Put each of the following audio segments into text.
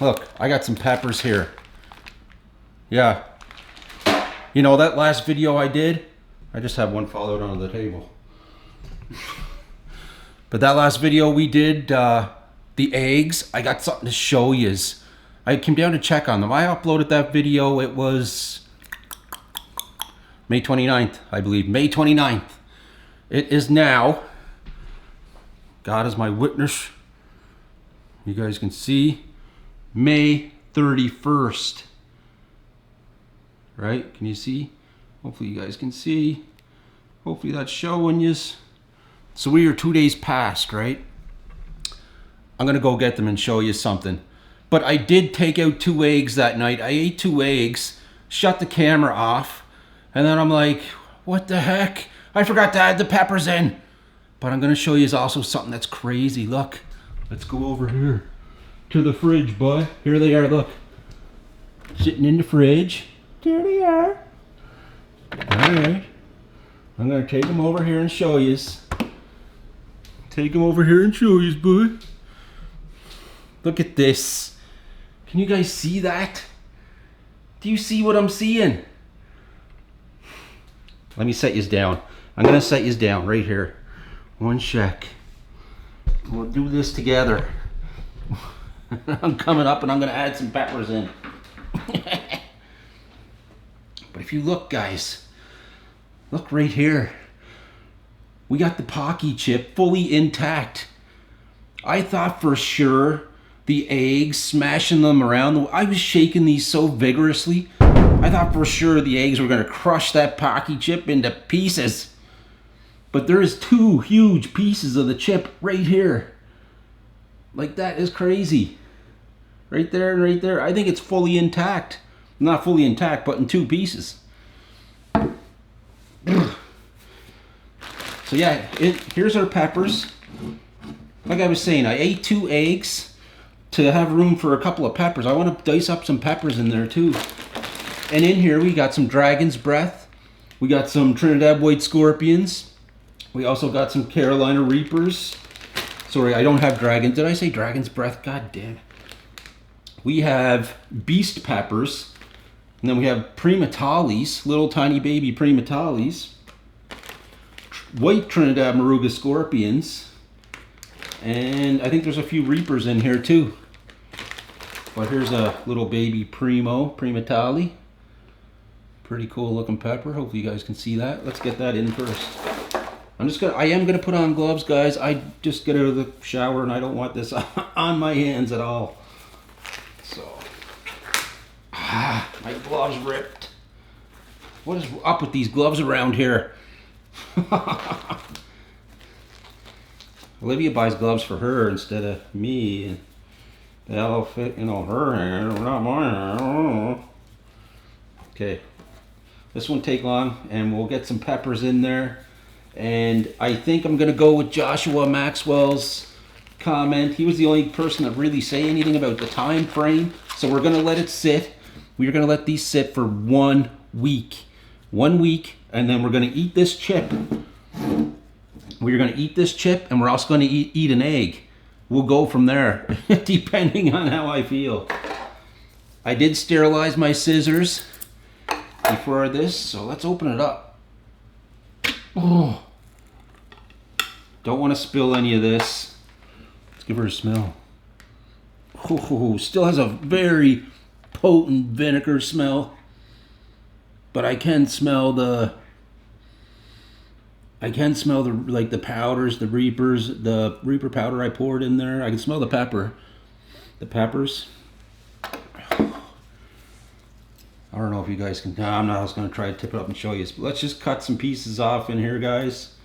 Look, I got some peppers here. Yeah. You know, that last video I did, I just have one fall out onto the table. But that last video we did, the eggs, I got something to show yous. I came down to check on them. I uploaded that video, it was May 29th, I believe. May 29th. It is now, God is my witness, you guys can see, May 31st. Right? Can you see? Hopefully you guys can see. Hopefully that's showing yous. So we are 2 days past, right? I'm gonna go get them and show you something. But I did take out 2 eggs that night. I ate 2 eggs, shut the camera off, and then I'm like, what the heck? I forgot to add the peppers in. But I'm gonna show you also something that's crazy. Look, let's go over here to the fridge, boy. Here they are, look. Sitting in the fridge. There they are. All right. I'm gonna take them over here and show you. Take them over here and show you, boy. Look at this. Can you guys see that? Do you see what I'm seeing? Let me set you down. I'm gonna set you down right here. One sec. We'll do this together. I'm coming up and I'm gonna add some peppers in. But if you look, guys, look right here. We got the Pocky chip fully intact. I thought for sure the eggs, smashing them around, I was shaking these so vigorously, I thought for sure the eggs were gonna crush that Pocky chip into pieces. But there's 2 huge pieces of the chip right here. Like, that is crazy. Right there and right there. I think it's fully intact. Not fully intact, but in 2 pieces. So yeah, here's our peppers. Like I was saying, I ate 2 eggs to have room for a couple of peppers. I want to dice up some peppers in there too. And in here we got some Dragon's Breath. We got some Trinidad White Scorpions. We also got some Carolina Reapers. Sorry, I don't have Dragon. Did I say Dragon's Breath? God damn. We have Beast Peppers. And then we have Primatalis, little tiny baby Primatalis. White Trinidad Moruga Scorpions. And I think there's a few Reapers in here too. But here's a little baby Primatali. Pretty cool looking pepper. Hopefully you guys can see that. Let's get that in first. I am gonna put on gloves, guys. I just got out of the shower and I don't want this on my hands at all. So, my gloves ripped. What is up with these gloves around here? Olivia buys gloves for her instead of me, and they all fit, you know, her hand, not mine. Okay, this won't take long, and we'll get some peppers in there. And I think I'm gonna go with Joshua Maxwell's comment. He was the only person that really say anything about the time frame, so we're gonna let it sit. We're gonna let these sit for 1 week. 1 week, and then we're gonna eat this chip. We're gonna eat this chip, and we're also gonna eat an egg. We'll go from there, depending on how I feel. I did sterilize my scissors before this, so let's open it up. Oh, don't want to spill any of this. Let's give her a smell. Oh, still has a very potent vinegar smell, but I can smell the like the powders, the Reapers, the Reaper powder I poured in there. I can smell the peppers. I don't know if you guys can. I'm not. I was going to try to tip it up and show you. But let's just cut some pieces off in here, guys.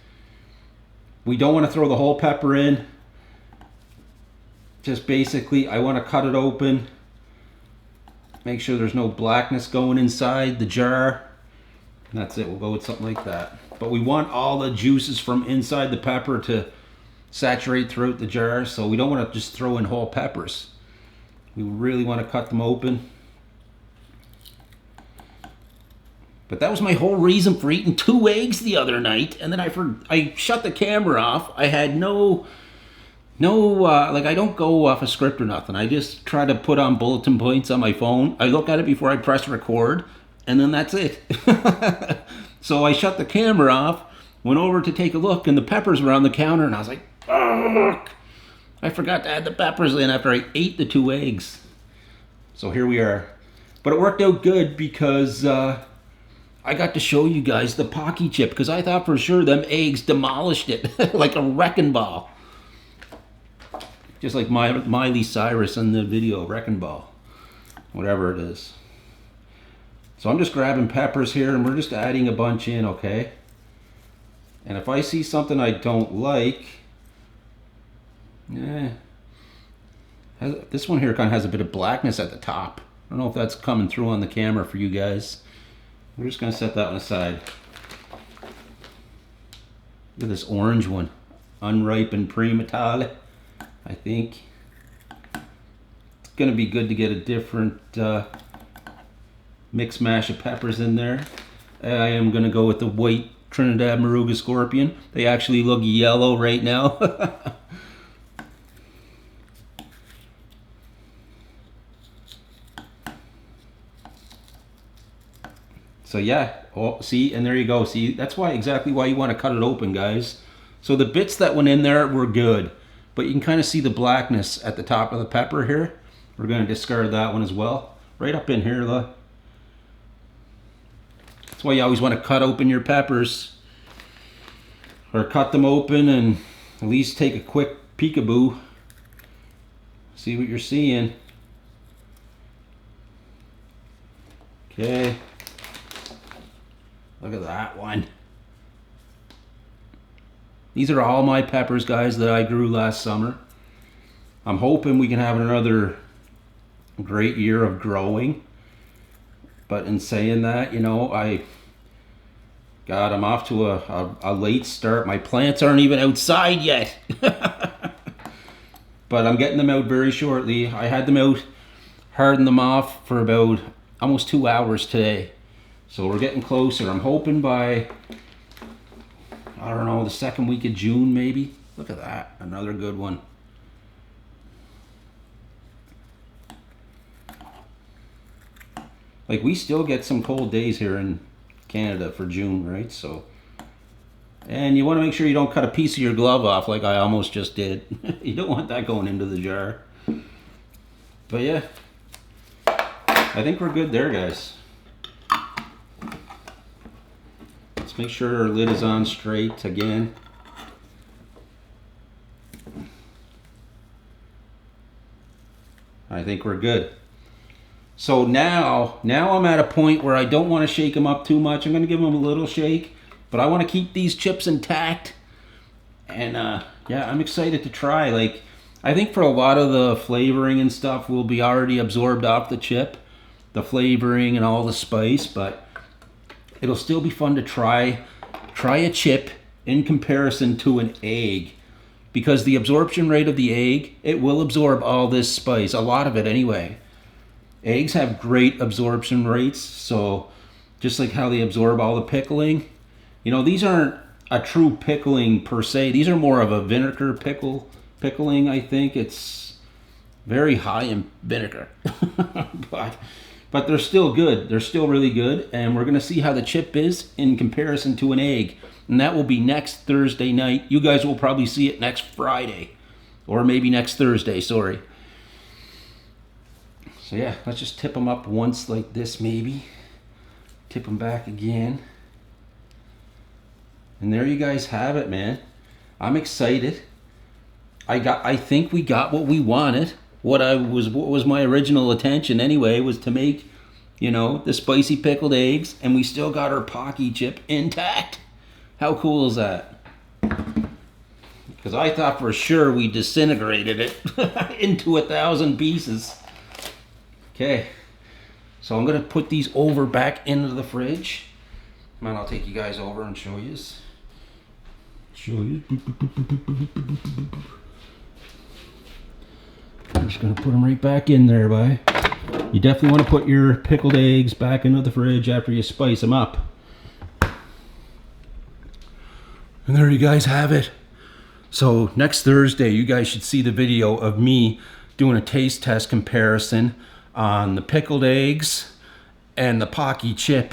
We don't want to throw the whole pepper in. Just basically, I want to cut it open. Make sure there's no blackness going inside the jar. And that's it. We'll go with something like that. But we want all the juices from inside the pepper to saturate throughout the jar. So we don't want to just throw in whole peppers. We really want to cut them open. But that was my whole reason for eating 2 eggs the other night. And then I shut the camera off. I had no No, like I don't go off a script or nothing. I just try to put on bulletin points on my phone. I look at it before I press record, and then that's it. So I shut the camera off, went over to take a look, and the peppers were on the counter, and I was like, "Fuck! I forgot to add the peppers in after I ate the 2 eggs." So here we are. But it worked out good because I got to show you guys the Pocky chip, because I thought for sure them eggs demolished it like a wrecking ball. Just like Miley Cyrus in the video, Wrecking Ball. Whatever it is. So I'm just grabbing peppers here and we're just adding a bunch in, okay? And if I see something I don't like, this one here kind of has a bit of blackness at the top. I don't know if that's coming through on the camera for you guys. We're just going to set that one aside. Look at this orange one. Unripened Primatale, I think. It's going to be good to get a different mixed mash of peppers in there. I am going to go with the white Trinidad Moruga Scorpion. They actually look yellow right now. So yeah, oh, see, and there you go. See, that's exactly why you want to cut it open, guys. So the bits that went in there were good, but you can kind of see the blackness at the top of the pepper here. We're going to discard that one as well. Right up in here, look. That's why you always want to cut open your peppers, or cut them open and at least take a quick peekaboo. See what you're seeing. Okay. Look at that one. These are all my peppers, guys, that I grew last summer. I'm hoping we can have another great year of growing. But in saying that, you know, I'm off to a late start. My plants aren't even outside yet. But I'm getting them out very shortly. I had them out, hardened them off for about almost 2 hours today. So we're getting closer. I'm hoping by, I don't know, the second week of June maybe. Look at that, another good one. Like, we still get some cold days here in Canada for June, right? So, and you want to make sure you don't cut a piece of your glove off like I almost just did. You don't want that going into the jar. But yeah, I think we're good there, guys. Let's make sure our lid is on straight again. I think we're good. So now I'm at a point where I don't want to shake them up too much. I'm going to give them a little shake, but I want to keep these chips intact. And yeah, I'm excited to try. Like, I think for a lot of the flavoring and stuff will be already absorbed off the chip, the flavoring and all the spice, but it'll still be fun to try a chip in comparison to an egg, because the absorption rate of the egg, it will absorb all this spice, a lot of it anyway. Eggs have great absorption rates, so just like how they absorb all the pickling, you know, these aren't a true pickling per se. These are more of a vinegar pickling, I think. It's very high in vinegar. But they're still good. They're still really good. And we're going to see how the chip is in comparison to an egg. And that will be next Thursday night. You guys will probably see it next Friday. Or maybe next Thursday, sorry. So yeah, let's just tip them up once like this maybe. Tip them back again. And there you guys have it, man. I'm excited. I think we got what we wanted. What was my original intention anyway, was to make, you know, the spicy pickled eggs, and we still got our Pocky chip intact. How cool is that? Because I thought for sure we disintegrated it into 1,000 pieces. Okay, so I'm gonna put these over back into the fridge. Man, I'll take you guys over and show you. I'm just gonna put them right back in there, bye. You definitely want to put your pickled eggs back into the fridge after you spice them up. And there you guys have it. So next Thursday, you guys should see the video of me doing a taste test comparison on the pickled eggs and the Pocky chip